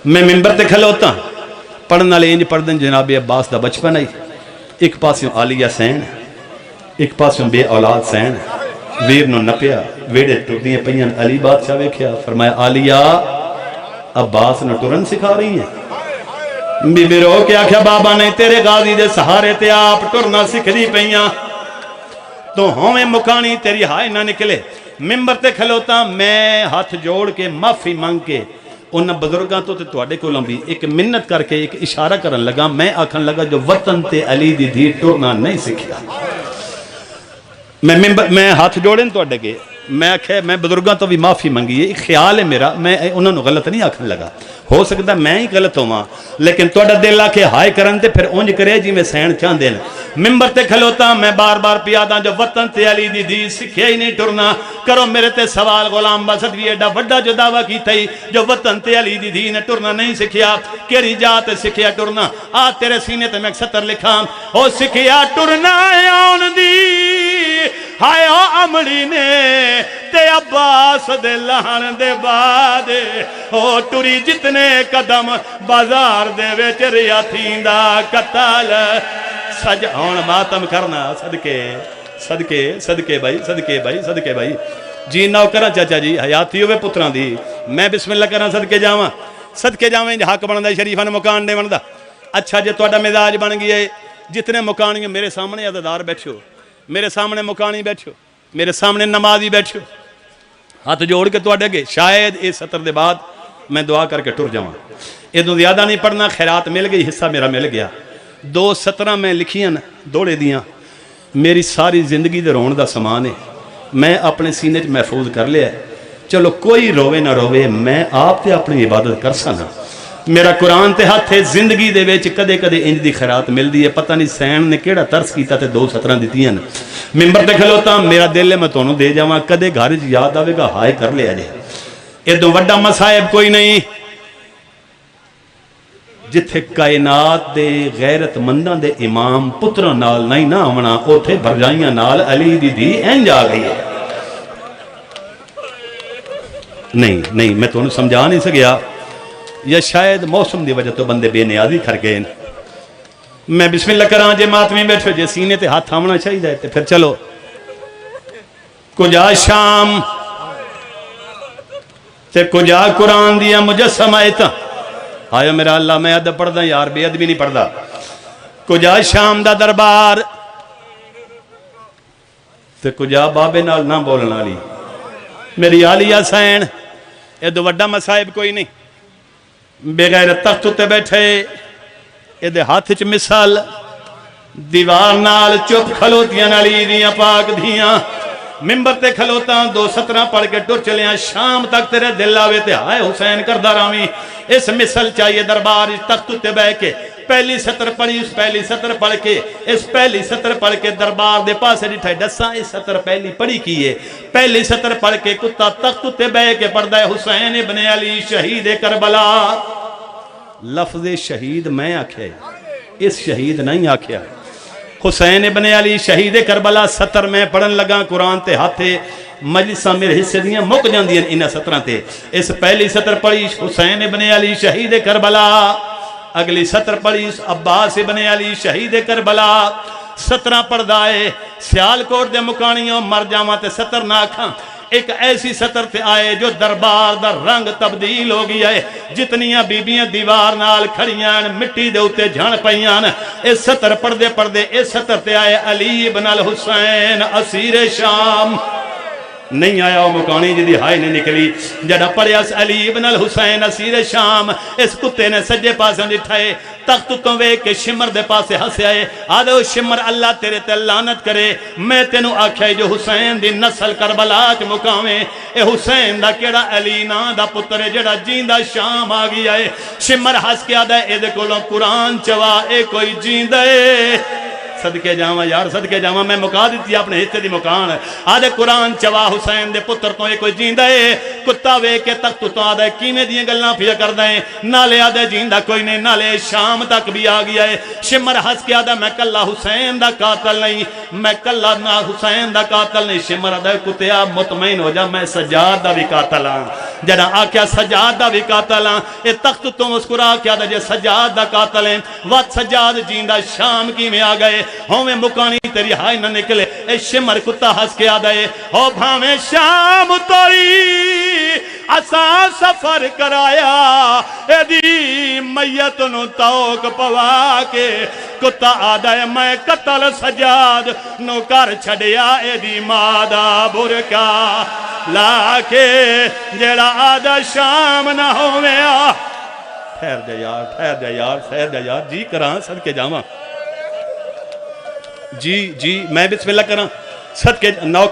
میں منبر تے کھلوتا پڑھن والے انج پڑھ دیں جناب عباس دا بچپن آئی، ایک پاسوں عالیہ سین، ایک پاسوں بے اولاد سین، ویر نو نپیا ویڑے ٹردیاں پئیاں، علی بادشاہ ویکھیا فرمایا عالیہ عباس نو ٹرن سکھا رہی ہیں؟ بی بی رو کے آکھیا بابا نہیں تیرے غازی دے سہارے تے آپ ٹرنا سکھ دی پئیاں تو ہوئے مکانی تیری ہائے نہ نکلے۔ ممبر تے کھلوتا میں ہاتھ جوڑ کے معافی مانگ کے انہاں بزرگاں تو تے تواڈے کولوں بھی ایک منت کر کے ایک اشارہ کرن لگا، میں آکھن لگا جو وطن تے علی دی دھی ٹرنا نہیں سکھیا۔ میں ہاتھ جوڑیں تواڈے کے میں آکھے میں بزرگاں تو بھی معافی منگی ہے، ایک خیال ہے میرا، میں انہوں نے غلط نہیں آکھن لگا، ہو سکتا میں ہی غلط ہوا لیکن تواڈا دل آ کے ہائے کرن تے پھر اونج کرے جی میں سین چاہندے ہیں۔ ممبر تے کھلوتا میں بار بار پیادا جو وطن تے علی دی دی سکھیا ہی نہیں ٹرنا، کرو میرے تے سوال غلام بسط بھی ایڈا وڈا جو دعویٰ کی تھی جو وطن تے علی دی دی نے ٹرنا نہیں سکھیا، کیری جات سکھیا ٹرنا؟ آ تیرے سینے تے میں ایک سطر لکھا، او سکھیا ٹرنا آن دی ہائے او عملی نے تے عباس دے لہن دے بعد او ٹری جتنے قدم بازار دے ویچ ریا تھیندا قتل سج ہون ماتم کرنا صدقے صدقے صدقے بھائی صدقے بھائی صدقے بھائی جی ناو کرا چاچا جی حیاتی ہوئے پتران دی میں بسم اللہ کرنا صدقے جاواں حق بندا شریفاں نے مکان دے بندا۔ اچھا جے تہاڈا مزاج بن گیا ہے جتنے مکانی میرے سامنے عزادار بیٹھو، میرے سامنے مکانی بیٹھو، میرے سامنے نمازی بیٹھو، ہاتھ جوڑ کے تواڈے اگے شاید اس سطر دے بعد میں دعا کر کے ٹر جاواں، ادوں زیادہ نہیں پڑھنا، خیرات مل گئی، حصہ میرا مل گیا۔ دو سطرہ میں لکھیاں دوڑے دیاں میری ساری زندگی دے رون دا سامان ہے، میں اپنے سینے چ محفوظ کر لیا ہے، چلو کوئی روے نہ روے میں آپ تے اپنی عبادت کر سکنا۔ میرا قرآن تے ہاتھ ہے، زندگی دے وچ کدے کدے انج دی خیرات مل دی ہے، پتہ نہیں سین نے کیڑا ترس کیتا تے دو سطرہ دتیاں۔ ممبر تے کھلوتا میرا دل ہے میں تانوں دے جاواں، کدے گھر وچ یاد آوے گا ہائے کر لیا جے، ادوں وڈا مصائب کوئی نہیں جتھے کائنات دے غیرت منداں دے امام پتراں نال نہیں نہ آونا، اوتھے بھرجائیاں نال علی دی دی انج آ گئی ہے۔ نہیں میں تانوں سمجھا نہیں سکیا، یا شاید موسم دی وجہ تو بندے بے نیازی کر گئے۔ میں بسم اللہ کراں جے ماتمی بیٹھو جے سینے تے ہاتھ آونا چاہیے تے پھر چلو کجا شام تے کجا قرآن دیا مجسم آیتاں، آیا میرا اللہ میں ادب پڑھ دا یار بے ادبی نہیں پڑھ دا، کجا شام دا دربار تے کجا بابے نال نہ بولنا لی میری عالیہ سین، ادو وڈا مصائب کوئی نہیں، بغیر تخت تے بیٹھے ادھے ہاتھ چ مثال دیوار نال چپ کھلوتیاں علی دیاں پاک دیاں، ممبر تے کھلوتا دو سطرہ پڑھ کے ٹر چلیاں، شام تک تیرے دل آوے تے ہائے حسین کردہ راویں اس مثل چاہیے دربار تخت تے بہ کے پہلی سطر پڑھی، اس پہلی سطر پڑھ کے اس پہلی سطر پڑھ کے دربار دے پاسے ڈٹھائے دساں اس سطر پہلی پڑھی کیے، پہلی سطر پڑھ کے کتا تخت تے بہ کے پڑھدا ہے حسین ابن علی شہید کربلا۔ لفظ شہید میں آکھیا ہے، اس شہید نہیں آکھیا ہے، حسین ابن علی شہید کربلا سطر میں پڑھن لگا، قرآن تے ہاتھے مجلساں میرے حصے دیاں مک جاندیاں انہاں سطراں تے، اس پہلی سطر پڑھی حسین ابن علی شہید کربلا، اگلی سطر پڑھی عباس ابن علی شہید کربلا، سطرہ پڑھدا ہے سیال کوٹ دے مکانیوں مر جاواں تے سطر نہ آکھاں، ایک ایسی سطر تے آئے جو دربار دا رنگ تبدیل ہو گیا ہے، جتنیاں بیبیاں دیوار نال کھڑیاں مٹی دے اتے جھان پئیاں، اس سطر پڑھ دے اس سطر تے آئے علی بن الحسین اسیر شام، نہیں آیا وہ مکانی جدی ہائے نہیں نکلی، جڑا پڑھیا علی بن الحسین اسیر شام، اس کتے نے سجے پاسے نٹھائے، تخت تو وے کے شمر دے پاسے ہسے آئے، آدھو شمر اللہ تیرے تے لعنت کرے، میں تینوں آکھیا جو حسین دی نسل کربلا چ مقامے، اے حسین دا کیڑا علی نا دا پتر جڑا جیندہ شام آ گیا ہے، شمر ہس کے آدھا اے دے کولوں قرآن چوا اے کوئی جیندہ ہے، صدقے جاواں یار صدقے جاواں میں مکا دیتی اپنے حصے دی مکان آدھے قرآن چوا حسین دے پتر تو یہ کوئی جیندہ ہے کتا وے کے تخت تو آدھے کیویں دیاں گلاں پیا کردا ہے نالے آدھے جیندہ کوئی نہیں نالے شام تک بھی آ گیا ہے شمر ہنس کے آدھے میں کلا حسین دا قاتل نہیں میں کلا نہ حسین دا قاتل نہیں شمر آدھے کتیا مطمئن ہو جا میں سجاد دا بھی قاتل ہاں جنا آکیا سجاد دا بھی قاتل ہاں اے تخت تو مسکرا کے آدھے جے سجاد دا قاتل ہیں وقت سجاد جیندہ شام کی میں آ گئے ہوئے مکانی تیری ہائی نہ نکلے اے شمر کتا ہس کے آدھے ہو بھاویں شام توڑی اساں سفر کرایا اے دی میت نو توک پوا کے کتا آدھے میں قتل سجاد نو کر چھڑیا اے دی مادہ برکا لا کے جیڑا آدھا شام نہ ہوئے آ ٹھہر جا یار ٹھہر جا یار ٹھہر جا یار جی کراں صدقے جاواں جی میں بسم اللہ کراں صدقے نو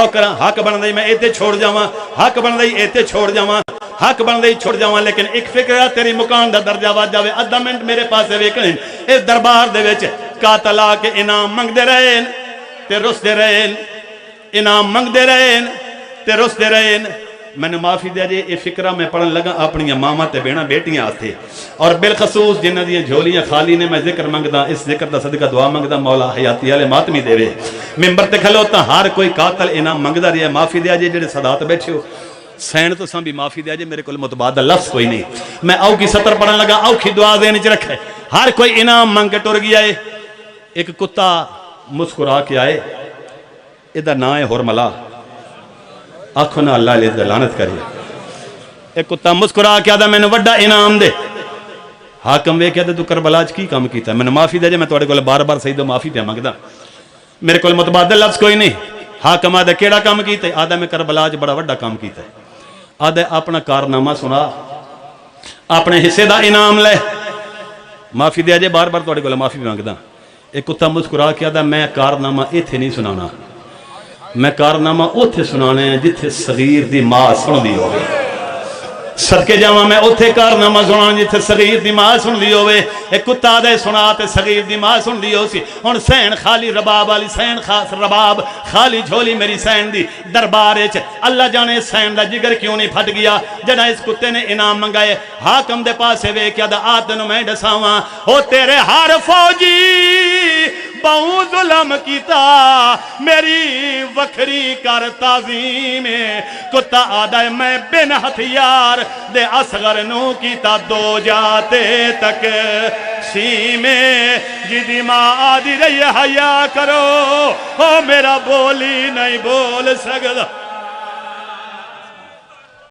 کراں حق بن دئی میں ایتے چھوڑ جاواں حق بن دئی ایتے چھوڑ جاواں حق بن دئی چھوڑ جاواں لیکن ایک فکر ہے تیری مکان دا درجہ واد جاوے ادھا منٹ میرے پاسے ویکھنے اس دربار دے وچ قاتل آ کے انعام منگ دے رہے تے رس دے رہے انعام منگ دے رہے تے رس دے رہے میں نے معافی دیا جے یہ فکرہ میں پڑھن لگا اپنی ماما تے بینا بیٹیاں آتے اور بالخصوص جنہ دیاں جھولیاں خالی نے میں ذکر منگدا اس ذکر دا صدقہ دعا منگدا مولا حیاتی والے ماتمی دے وے ممبر تے کھلوتا ہر کوئی قاتل انعام منگدا رہیا معافی دیا جے جڑے صدات بیٹھے ہو سین تو ساں بھی معافی دیا جے میرے کول متبادل لفظ کوئی نہیں میں او کی سطر پڑھن لگا او کی دعا دین وچ رکھے ہر کوئی انعام منگ کے ٹر گیا ہے ایک کتا مسکرا کے آئے ادھا نام ہے ہرملا آنکھوں نہ اللہ علیہ لعنت کرے ایک کتا مسکرا کے آدھا میں نے وڈا انعام دے حاکم وے کہتے تو کربلا اج کی کام کیتا ہے میں نے معافی دے جے میں تواڈے کول بار بار سیدو معافی پہ مانگدا میرے کول متبادل لفظ کوئی نہیں حاکم آدھا کیڑا کام کیتا ہے آدھا میں کربلا اج بڑا وڈا کام کیتا ہے آدھا اپنا کارنامہ سنا اپنے حصے دا انعام لے معافی دے جے بار بار تواڈے کول معافی پہ مانگدا ایک کتا مسکرا کے آدھا میں کارنامہ ایتھے نہیں سنانا میں کارنامہ اوتھے سنانے ہیں جتھے صغیر دی ماں سن دی ہوئے صدقے جاواں میں اوتھے کارنامہ سنانے جتھے صغیر دی ماں سن دی ہوئے ایک کتا دے سناتے صغیر دی ماں سن دی ہو سی ہن سین خالی رباب والی سین خاص رباب خالی جھولی میری سین دی دربار وچ اللہ جانے سین دا جگر کیوں نہیں پھٹ گیا جڑا اس کتے نے انعام منگائے حاکم دے پاسے ویکھیا دا آ تینوں میں دساواں او تیرے ہر فوجی بہوں ظلم کیتا میری وکھری کر تعظیم کتا آدھا میں بن ہتھیار دے اصغر نو کیتا دو جاتے تک سیمے جدی ماں آدھی رہی حیا کرو او میرا بولی نہیں بول سکتا